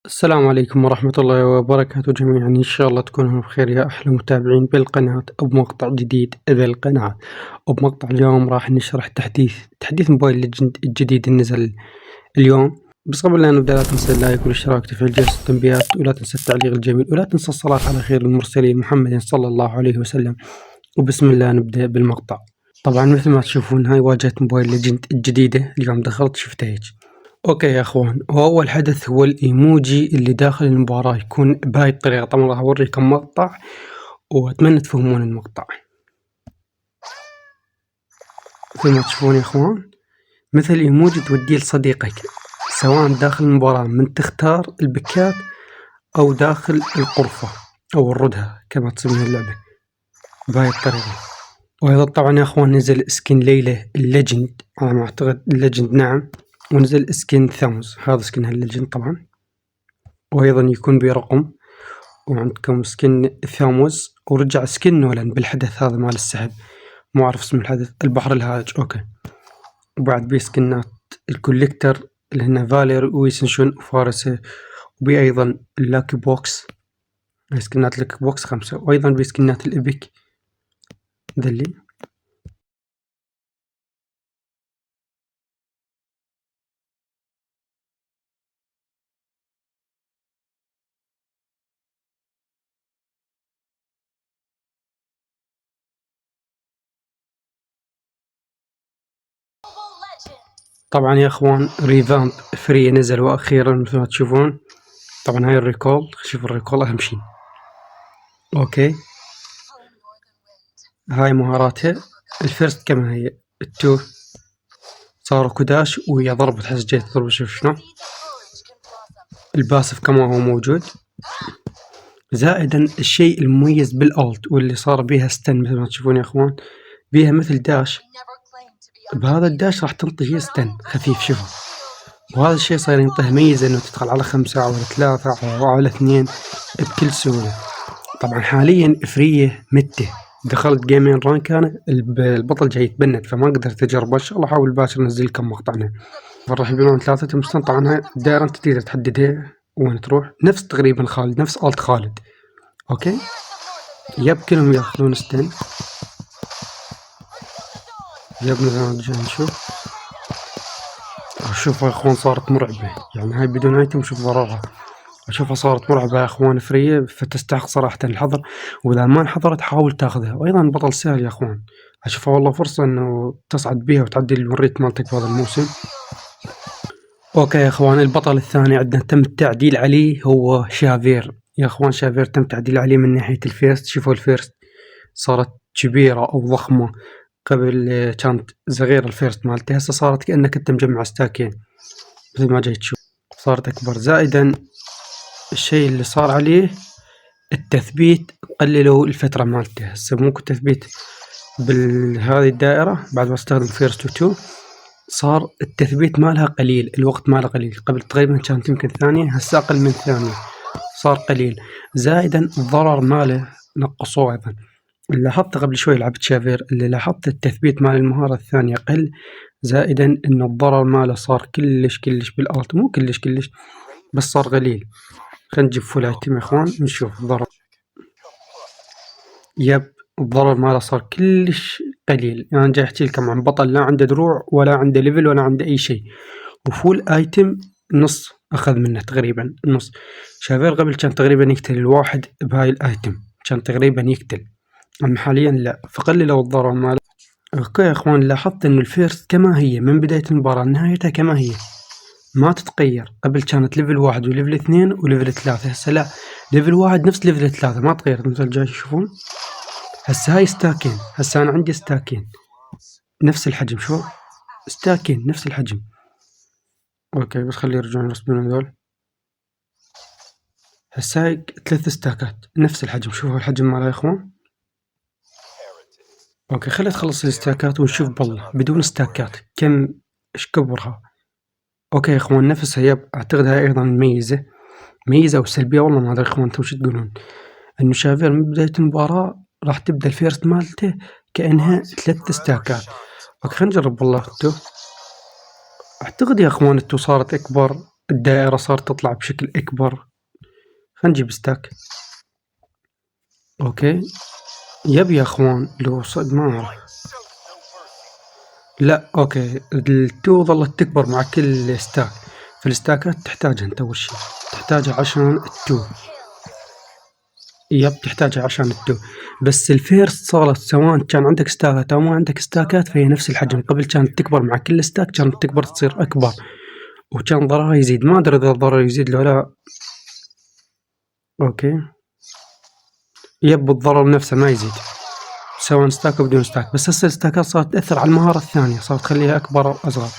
السلام عليكم ورحمة الله وبركاته جميعا، إن شاء الله تكونوا بخير يا أحلى متابعين بالقناة وبمقطع جديد بالقناة. وبمقطع اليوم راح نشرح تحديث موبايل ليجند الجديد اللي نزل اليوم. بس قبل لا نبدأ لا تنسى اللايك والاشتراك وتفعيل جرس التنبيهات، ولا تنسى التعليق الجميل، ولا تنسى الصلاة على خير المرسلين محمد صلى الله عليه وسلم. وبسم الله نبدأ بالمقطع. طبعا مثل ما تشوفون هاي واجهة موبايل ليجند الجديدة، اليوم دخلت شفتها هيك. اوكي يا اخوان، وأول حدث هو الايموجي اللي داخل المباراة يكون بهاي الطريقة. طبعا راح اوريكم مقطع واتمنى تفهمون المقطع. مثل ما تشوفون يا اخوان، مثل ايموجي توديه لصديقك سواء داخل المباراة من تختار البكات او داخل الغرفة او الردهة كما تسميها اللعبة بهاي الطريقة. وايضا طبعا يا اخوان نزل سكين ليلى الليجند، على ما اعتقد الليجند نعم، ونزل سكين ثاموس، هذا سكين الليجند طبعا، وايضا يكون برقم. وعندكم سكن ثاموس، ورجع سكن نولان بالحدث هذا مال السحب، مو عارف اسم الحدث، البحر الهائج. اوكي، وبعد بي سكنات الكوليكتر اللي هنا فالير ويسنشون وفارسه، وبي ايضا اللاكي بوكس، سكنات اللاكي بوكس 5، وايضا بي سكنات الابيك ذلي. طبعا يا اخوان ريفامب فري نزل واخيرا مثل ما تشوفون. طبعا هاي الريكول، شوفوا الريكول اهم شي. اوكي، هاي مهاراتها. الفيرست كما هي، التو صار كداش ويا ضربة تحس جاي تضرب. شوف شنو الباسف كما هو موجود. زائدا الشيء المميز بالالت واللي صار بيها ستن مثل ما تشوفون يا اخوان، بيها مثل داش، بهذا الداش راح تنطي هي ستن خفيف. شوفوا، وهذا الشيء صاير ينطيه ميزة انه تدخل على 5 او على 3 او على 2 بكل سهولة. طبعا حاليا فريه مته، دخلت جيمين رانك انا البطل جاي يتبند فما قدرت اجربه. ان شاء الله احاول باكر انزل لكم مقطعنا. راح يبيعون 3 مستن. طبعا هاي الدائرة انت تقدر تحددها وين تروح، نفس تقريبا خالد، نفس الت خالد. اوكي، يب كلهم ياخذون ستن. يب مثلا نشوف. شوف يا اخوان صارت مرعبة، يعني هاي بدون ايتم شوف ضررها. اشوفها صارت مرعبة يا اخوان، فرية، فتستحق صراحة الحظر، واذا ما انحضرت حاول تاخذها. وايضا بطل سهل يا اخوان، اشوفها والله فرصة انه تصعد بيها وتعدي الوريت مالتك بهذا الموسم. اوكي يا اخوان، البطل الثاني عندنا تم التعديل عليه هو شافير. يا اخوان شافير تم تعديل عليه من ناحية الفيرست. شوفوا الفيرست صارت كبيرة او ضخمة، قبل كانت صغيرة الفيرست مالته، هسه صارت كأنك انت مجمع ستاكين مثل ما جاي تشوف، صارت اكبر. زائدا الشيء اللي صار عليه التثبيت، قللوا الفترة مالته. هسه مو تثبيت بهذه الدائرة بعد ما استخدم فيرست و2 صار التثبيت مالها قليل، الوقت ماله قليل. قبل تقريبا كانت يمكن ثانية، هسه أقل من ثانية، صار قليل. زائدا الضرر ماله نقصوه أيضا. اللي لاحظت قبل شوي لعبت شافير، اللي لاحظت التثبيت مال المهارة الثانية قل. زائدا إن الضرر ماله صار كلش بالألت، مو كلش بس صار قليل. خلينا نجيب فول ايتم يا اخوان نشوف الضرر. يب الضرر ماله صار كلش قليل. يعني جاي احكي لكم عن بطل لا عنده دروع ولا عنده ليفل ولا عنده اي شيء، وفول ايتم نص اخذ منه تقريبا النص. شافير قبل كان تقريبا يقتل الواحد بهاي الايتم، كان تقريبا يقتل، اما حاليا لا، فقللوا الضرر ماله. اوكي يا اخوان، لاحظت انه الفيرست كما هي من بداية المباراة لنهايتها كما هي، ما تتغير. قبل كانت ليفل 1 وليفل 2 وليفل 3، هسه لا، ليفل 1 نفس ليفل 3 ما تغيرت. مثل جاي تشوفون هسه هاي ستاكين، هسه انا عندي ستاكين نفس الحجم. شوف ستاكين نفس الحجم. اوكي بس خلي يرجعون يرسبون هذول. هسه هاي 3 ستاكات نفس الحجم، شوفوا الحجم مالها يا اخوان. اوكي خلي تخلص الستاكات ونشوف بالله بدون ستاكات كم ايش كبرها. اوكي يا اخوان نفسها. يب اعتقد هاي ايضا ميزة او سلبية، والله ما ادري اخوان انتم وش تقولون. انه شافير من بداية المباراة راح تبدأ الفيرست مالته كأنها 3 ستاكات. اوكي خلينا نجرب والله. اعتقد يا اخوان صارت اكبر الدائرة صارت تطلع بشكل أكبر. خلينا نجيب ستاك. أوكي يب يا أخوان لو صد ما أعرف. لا أوكي التو ظلت تكبر مع كل ستاك. فالستاكات تحتاجها أنت أول شي، تحتاجها عشان التو. يب تحتاجها عشان التو. بس الفيرست صارت سواء كان عندك ستاكات أو ما عندك ستاكات فهي نفس الحجم. قبل كانت تكبر مع كل ستاك، كانت تكبر تصير أكبر وكان ضررها يزيد. ما أدري إذا الضرر يزيد لو لا. أوكي يب الضرر نفسه ما يزيد سواء ستاك أو بدون ستاك. بس هسه الستاكات صارت تأثر على المهارة الثانية، صارت تخليها أكبر أو أصغر.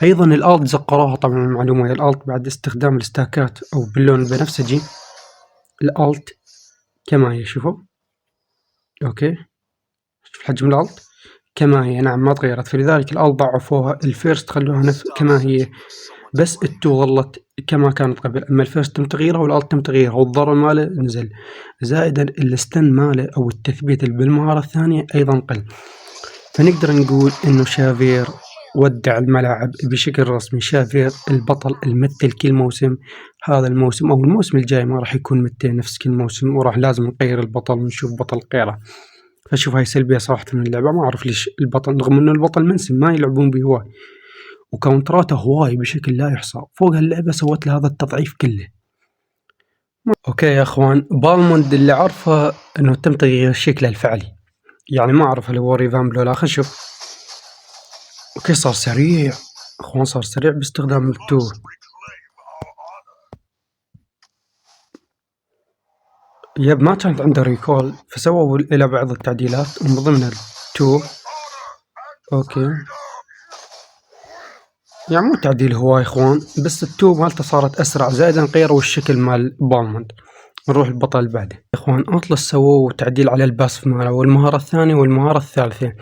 أيضا الألت زقروها طبعا المعلومة. الألت بعد استخدام الستاكات أو باللون البنفسجي الألت كما هي شوفوا. أوكي شوف حجم الألت كما هي، نعم ما تغيرت. فلذلك الألت ضعفوها، الفيرست خلوها نفس كما هي، بس التو ظلت كما كانت قبل. أما الفيرست تم تغييرها والألت تم تغييرها والضرر ماله نزل. زائدا الستن ماله أو التثبيت اللي بالمهارة الثانية أيضا قل. فنقدر نقول إنه شافير ودع الملاعب بشكل رسمي. شافير البطل الممثل كل موسم. هذا الموسم أو الموسم الجاي ما راح يكون متين نفس كل موسم، وراح لازم نغير البطل ونشوف بطل غيره. فشوف هاي سلبية صراحة من اللعبة. ما أعرف ليش البطل رغم إنه البطل منسي ما يلعبون به هواي، وكاونتراته هواي بشكل لا يحصى. فوق هاللعبة سوت له هذا التضعيف كله. أوكي يا أخوان، بالموند اللي عرفه إنه تم تغيير شكله الفعلي، يعني ما أعرف هل هو ريفامب لو لا. خلينا نشوف. أوكي صار سريع أخوان، صار سريع باستخدام التو. يب ما كانت عنده ريكول فسووا إلى بعض التعديلات ومن ضمنها التو. أوكي يعني مو تعديل هواي إخوان، بس التو مالته صارت أسرع. زائدا غيروا الشكل مال بالموند. نروح البطل اللي بعده. إخوان أطلس سووا تعديل على الباسف ماله والمهارة الثانية والمهارة الثالثة.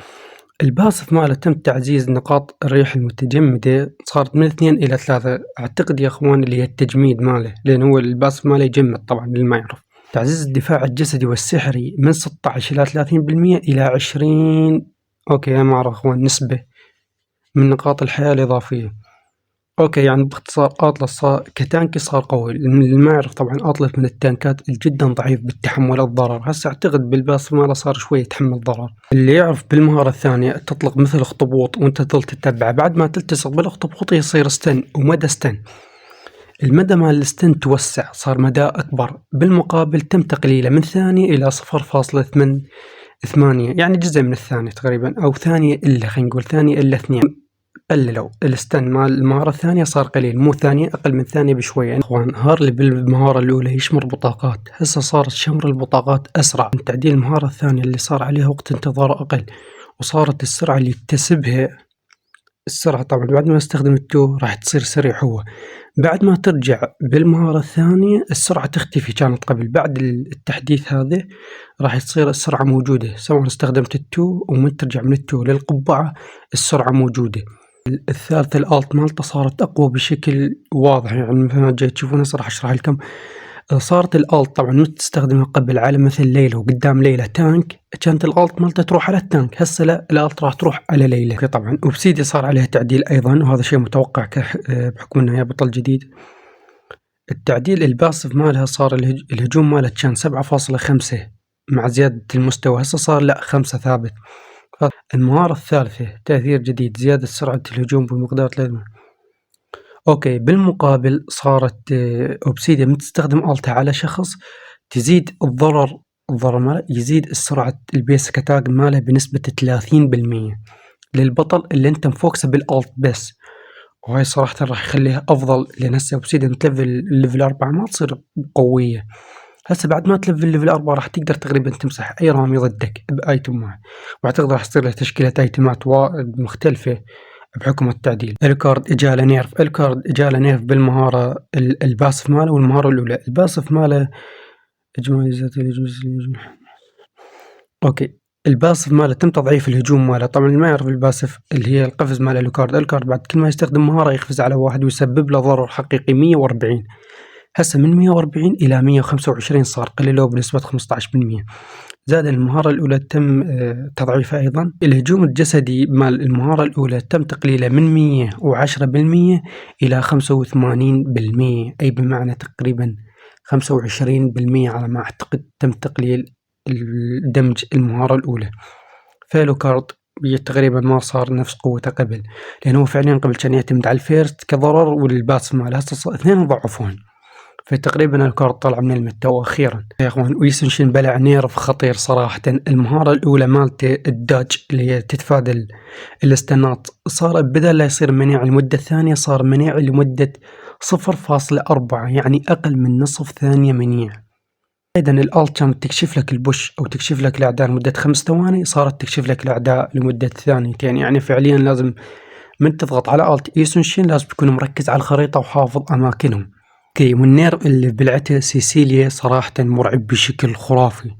الباسف ماله تم تعزيز نقاط الريح المتجمدة، صارت من 2 إلى 3 أعتقد يا أخوان، اللي هي التجميد ماله، لأن هو الباسف ماله يجمد طبعا اللي ما يعرف. تعزيز الدفاع الجسدي والسحري من 16 إلى 30% إلى 20. أوكي ما أعرف أخوان نسبة من نقاط الحياة الإضافية. أوكي يعني باختصار أطلس صار كتانك صار قوي. اللي ما يعرف طبعا أطلس من التانكات جدا ضعيف بالتحمل الضرر. هسه أعتقد بالباس ماله صار شوي يتحمل ضرر. اللي يعرف بالمهارة الثانية تطلق مثل اخطبوط وانت تظل تتبعه. بعد ما تلتصق بالاخطبوط يصير ستن ومدى ستن. المدى مال الستن توسع، صار مدى أكبر. بالمقابل تم تقليله من ثانية إلى 0.8 يعني جزء من الثانية تقريبا، أو ثانية إلا خلينا نقول ثانية إلا 2. قللوا الستن مال المهارة الثانية صار قليل، مو ثانية، أقل من ثانية بشوية. إخوان هارلي بالمهارة الأولى يشمر بطاقات، هسه صارت شمر البطاقات أسرع من تعديل المهارة الثانية اللي صار عليها وقت انتظار أقل، وصارت السرعة اللي يكتسبها السرعة طبعا بعد ما استخدم التو راح تصير سريع هو. بعد ما ترجع بالمهارة الثانية السرعة تختفي كانت قبل. بعد التحديث هذا راح تصير السرعة موجودة سواء استخدمت التو، ومن ترجع من التو للقبعة السرعة موجودة. الثالث الالت مالته صارت اقوى بشكل واضح، يعني مثل ما جاي تشوفون هسه راح اشرح لكم. صارت الالت طبعا مش تستخدمها قبل على مثل ليلى وقدام ليلى تانك، كانت الالت مالته تروح على التانك. هسه لا، الالت راح تروح على ليلى. طبعا وبسيدي صار عليها تعديل ايضا، وهذا شيء متوقع بحكم انه هي بطل جديد. التعديل الباسف مالها صار الهجوم مالها كان 7.5 مع زيادة المستوى، هسه صار لا 5 ثابت. المهارة الثالثة تأثير جديد، زيادة سرعة الهجوم بمقدار 3. أوكي بالمقابل صارت أوبسيديان تستخدم ألتها على شخص تزيد الضرر ماله، يزيد السرعة البيسك أتاك ماله بنسبة 30% للبطل اللي أنت مفوكسه بالألت بس. وهاي صراحة راح يخليها أفضل، لأن هسه أوبسيديان تلفل الليفل 4 ما تصير قوية. هسه بعد ما تلفل ليفل 4 راح تقدر تقريبا تمسح أي رامي ضدك بأيتم واحد، واعتقد راح تصير له تشكيلة أيتمات مختلفة بحكم التعديل. الكارد إجاله نيرف. الكارد إجاله نيرف بالمهارة الباسف ماله والمهارة الأولى. الباسف ماله إجمالي ذات الهجوم. أوكي الباسف ماله تم تضعيف الهجوم ماله. طبعا اللي ما يعرف الباسف اللي هي القفز ماله الكارد. الكارد بعد كل ما يستخدم مهارة يقفز على واحد ويسبب له ضرر حقيقي 140. هسه من 140 إلى 125 صار، قللوه بنسبة 15%. زاد المهارة الأولى تم تضعيفها أيضًا. الهجوم الجسدي مال المهارة الأولى تم تقليله من 110% إلى 85%، أي بمعنى تقريبًا 25% على ما أعتقد تم تقليل دمج المهارة الأولى. فالوكارد تقريبًا ما صار نفس قوته قبل، لأنه هو فعليًا قبل كان يعتمد على الفيرست كضرر والباس ماله، هسه اثنين ضعفوهن. فتقريبًا الكارد طلع من المتو أخيرًا يا أخوان. ويسنشن بلع نيرف خطير صراحةً. المهارة الأولى مالته الداج اللي هي تتفادى الاستنات، صار بدل لا يصير منيع لمدة ثانية صار منيع لمدة 0.4، يعني أقل من نصف ثانية منيع. أيضًا الألت كانت تكشف لك البوش أو تكشف لك الأعداء لمدة 5 ثواني، صارت تكشف لك الأعداء لمدة ثانيتين، يعني فعليًا لازم من تضغط على ألت يسنشن لازم تكون مركز على الخريطة وحافظ أماكنهم. اوكي، والنير اللي بلعته سيسيليا صراحة مرعب بشكل خرافي.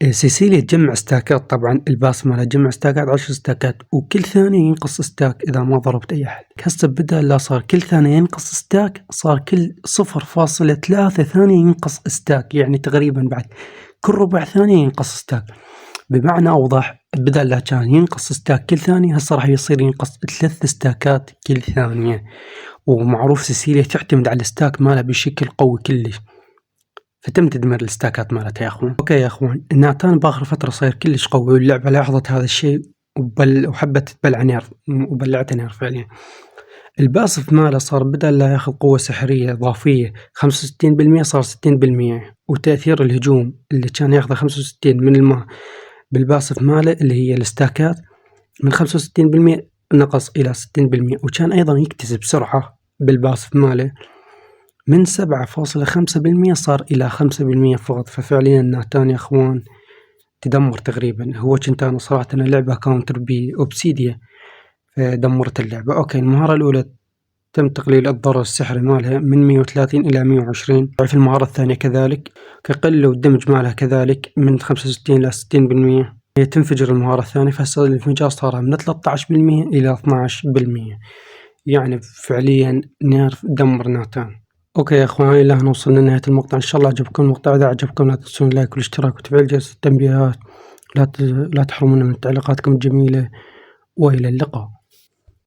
سيسيليا تجمع ستاكات، طبعا الباس مالها تجمع ستاكات 10 ستاكات، وكل ثانية ينقص ستاك إذا ما ضربت أي أحد. هسه بدل لا صار كل ثانية ينقص ستاك، صار كل 0.3 ثانية ينقص ستاك، يعني تقريبا بعد كل ربع ثانية ينقص ستاك. بمعنى أوضح، بدل لا كان ينقص ستاك كل ثانية، هسه راح يصير ينقص 3 ستاكات كل ثانية. ومعروف سيسيليا تعتمد على الستاك مالها بشكل قوي كلش، فتم تدمير الستاكات مالتها يا اخوان. اوكي يا اخوان، ناتان باخر فترة صاير كلش قوي، واللعبة لاحظت هذا الشيء وحبت تبلع نيرف، وبلعته نيرف فعليا. الباسف ماله صار بدل لا ياخذ قوة سحرية إضافية 65% صار 60%، وتأثير الهجوم اللي كان ياخذه 65 من بالباسف ماله اللي هي الستاكات من 65% نقص إلى 60%، وكان أيضا يكتسب سرعة بالباسف ماله من 7.5% صار إلى 5% فقط. ففعليا ناتان يا أخوان تدمر تقريبا. هو كنت أنا صراحة لعبة كاونتر بأوبسيديا فدمرت اللعبة. أوكي، المهارة الأولى تم تقليل الضرر السحري مالها من 130 إلى 120. ضعف المهارة الثانية كذلك، كقلوا الدمج مالها كذلك من 65 إلى 60%. هي تنفجر المهارة الثانية، فهسه الانفجار صار من 13% إلى 12%، يعني فعليا نيرف دمر ناتان. اوكي يا اخوان، الى هنا وصلنا لنهاية المقطع. ان شاء الله عجبكم المقطع. اذا عجبكم لا تنسون اللايك والاشتراك وتفعيل جرس التنبيهات. لا تحرمونا من تعليقاتكم الجميلة، والى اللقاء.